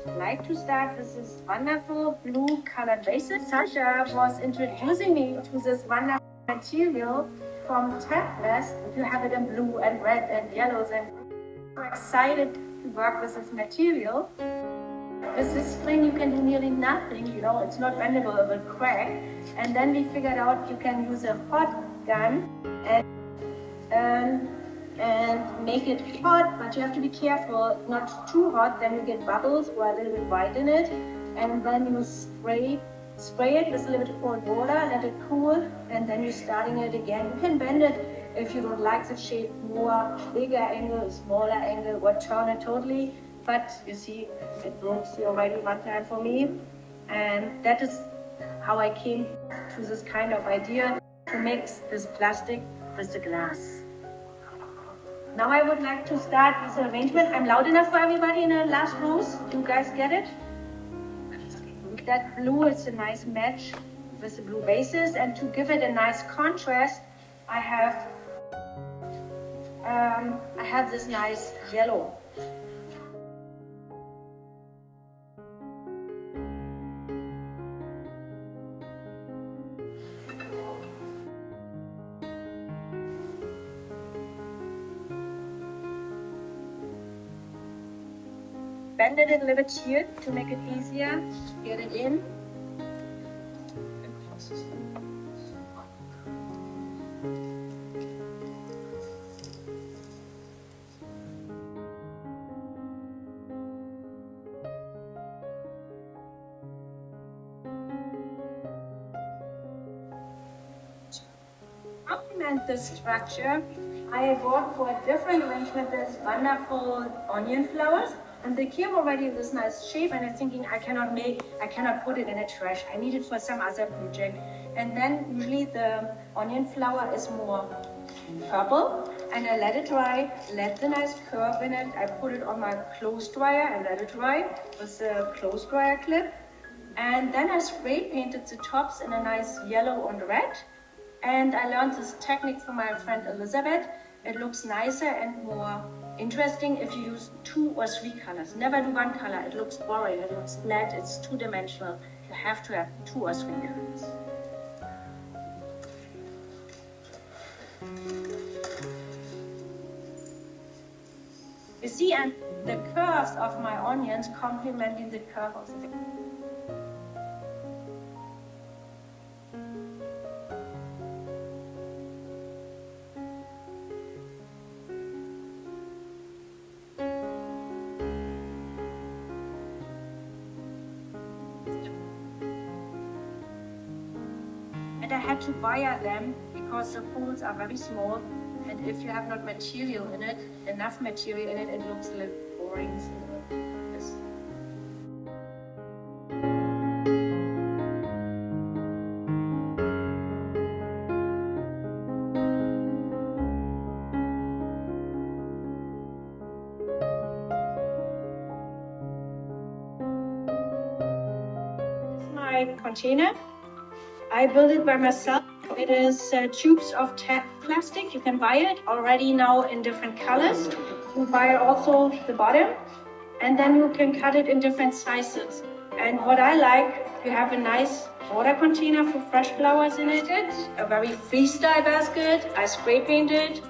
like to start with this wonderful blue colored vases. Sasha was introducing me to this wonderful material from Dreamland. You have it in blue and red and yellows, and I'm so excited to work with this material. With this string you can do nearly nothing, you know, it's not bendable, it will crack. And then we figured out you can use a hot gun and make it hot, but you have to be careful, not too hot, then you get bubbles or a little bit white in it. And then you spray it with a little bit of cold water, let it cool, and then you're starting it again. You can bend it if you don't like the shape more, bigger angle, smaller angle, or turn it totally. But you see, it broke already one time for me. And that is how I came to this kind of idea to mix this plastic with the glass. Now I would like to start with the arrangement. I'm loud enough for everybody in the last rows. You guys get it? That blue is a nice match with the blue bases, and to give it a nice contrast, I have this nice yellow. Bend it a little bit here to make it easier. Get it in. To complement this structure, I bought for a different arrangement this wonderful onion flowers. And they came already in this nice shape, and I'm thinking I cannot put it in a trash. I need it for some other project. And then usually the onion flower is more purple, and I let it dry, let the nice curve in it. I put it on my clothes dryer and let it dry with the clothes dryer clip. And then I spray painted the tops in a nice yellow and red. And I learned this technique from my friend Elizabeth. It looks nicer and more interesting if you use 2 or 3 colors. Never do one color, it looks boring, it looks flat, it's two-dimensional. You have to have 2 or 3 colors. You see, and the curves of my onions complementing the curve of the and I had to wire them because the holes are very small, and if you have not material in it, enough material in it, it looks a little boring. Yes. This is my container. I built it by myself. It is tubes of plastic. You can buy it already now in different colors. You buy also the bottom, and then you can cut it in different sizes. And what I like, you have a nice water container for fresh flowers in it. A very freestyle basket. I spray painted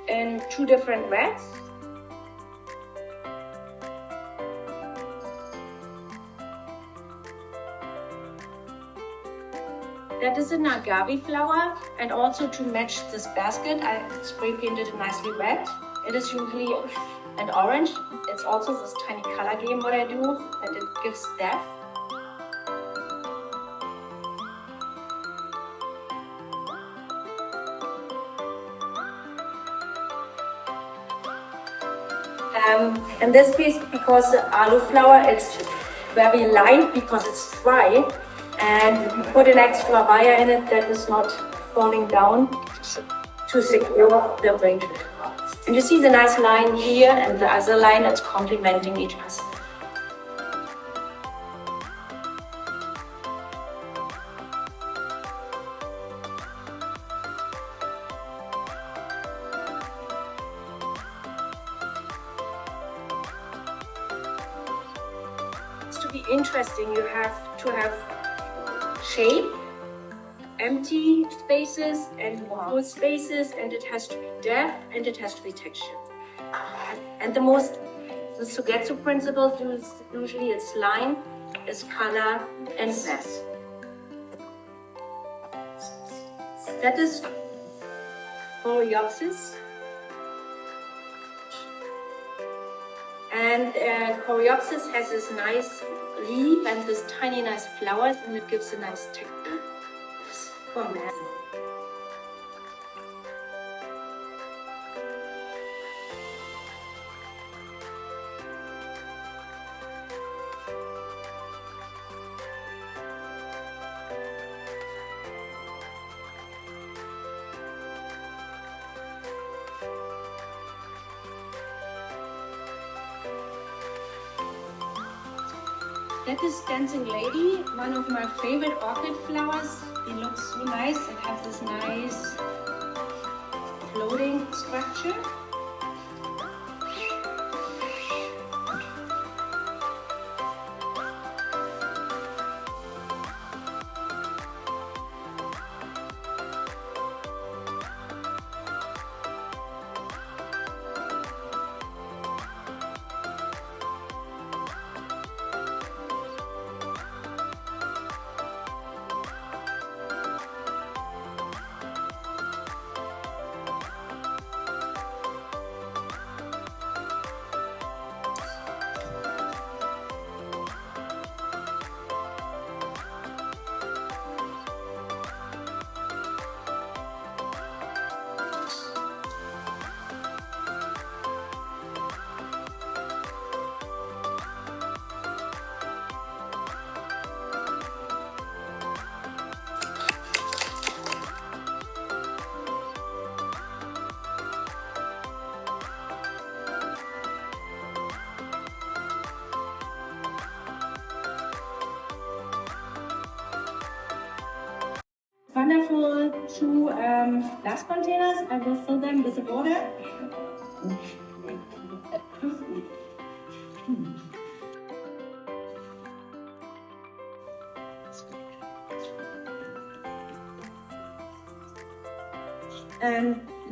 in 2 different reds. That is an agave flower, and also to match this basket, I spray painted it nicely red. It is usually an orange. It's also this tiny color game what I do, and it gives depth. In this piece, because the aloo flower, it's very light because it's dry. And if you put an extra wire in it that is not falling down to secure the arrangement. And you see the nice line here and the other line that's complementing each other. to be interesting, you have to have shape, empty spaces and full spaces, and it has to be depth and it has to be texture. And the Sogetsu principles usually it's line, is color, and mass. That is Coreopsis. And Coreopsis has this nice leaf and this tiny nice flowers, and it gives a nice texture for mass. That is Dancing Lady, one of my favorite orchid flowers. They look so nice and have this nice floating structure. Wonderful two glass containers. I will fill them with water.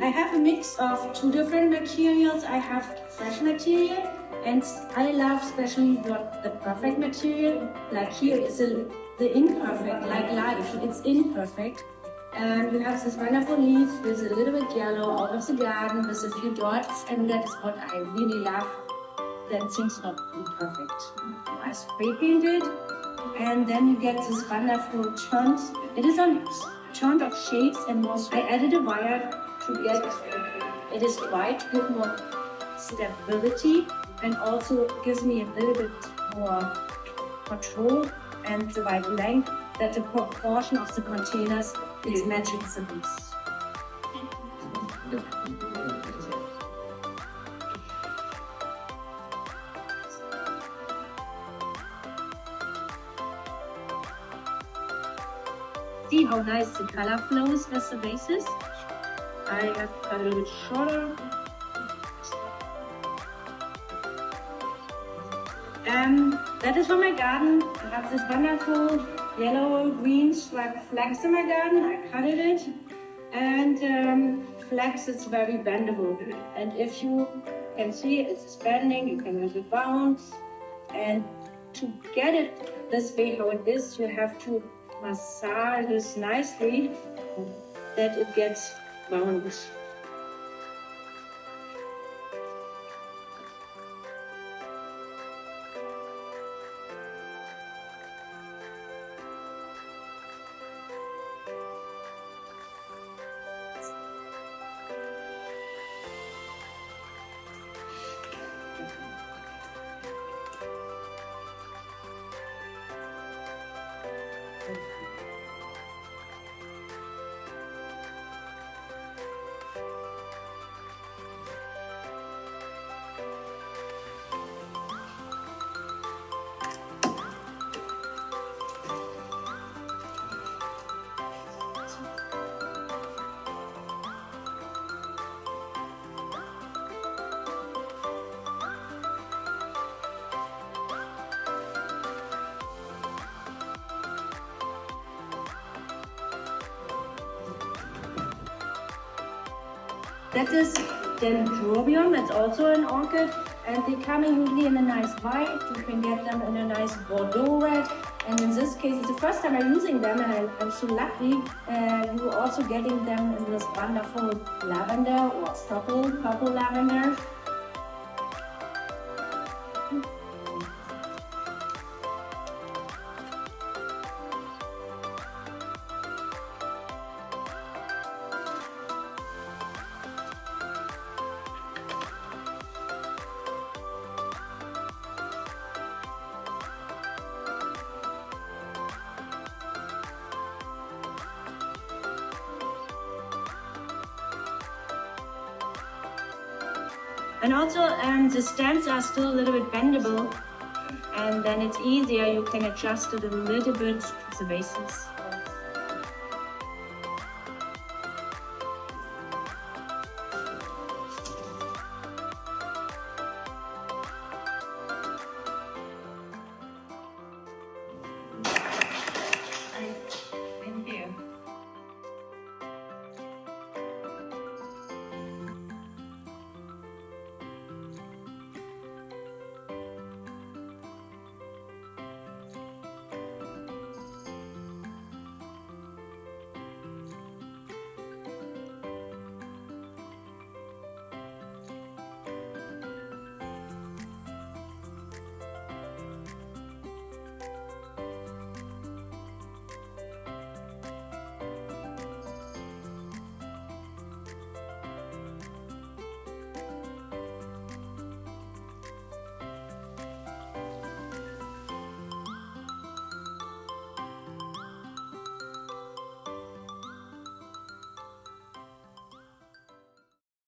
I have a mix of two different materials. I have fresh material, and I love especially the perfect material. Like here is the imperfect, like life, it's imperfect. And you have this wonderful leaf with a little bit yellow out of the garden with a few dots, and that is what I really love. Then things not perfect. I spray painted, and then you get this wonderful turned. It is a turned of shades and more. I added a wire to get it is white to give more stability, and also gives me a little bit more control and the right length that the proportion of the containers is matching the leaves. See how nice the color flows with the bases. I have cut a little bit shorter. That is for my garden. I have this wonderful yellow-green striped flax in my garden. I cutted it, and flax is very bendable. And if you can see it's bending, you can use it bounce. And to get it this way how it is, you have to massage this nicely that it gets bound. That is Dendrobium, it's also an orchid, and they come in usually in a nice white. You can get them in a nice Bordeaux red, and in this case, it's the first time I'm using them, and I'm so lucky. You're also getting them in this wonderful lavender or purple lavender. And also, the stems are still a little bit bendable, and then it's easier. You can adjust it a little bit to the bases.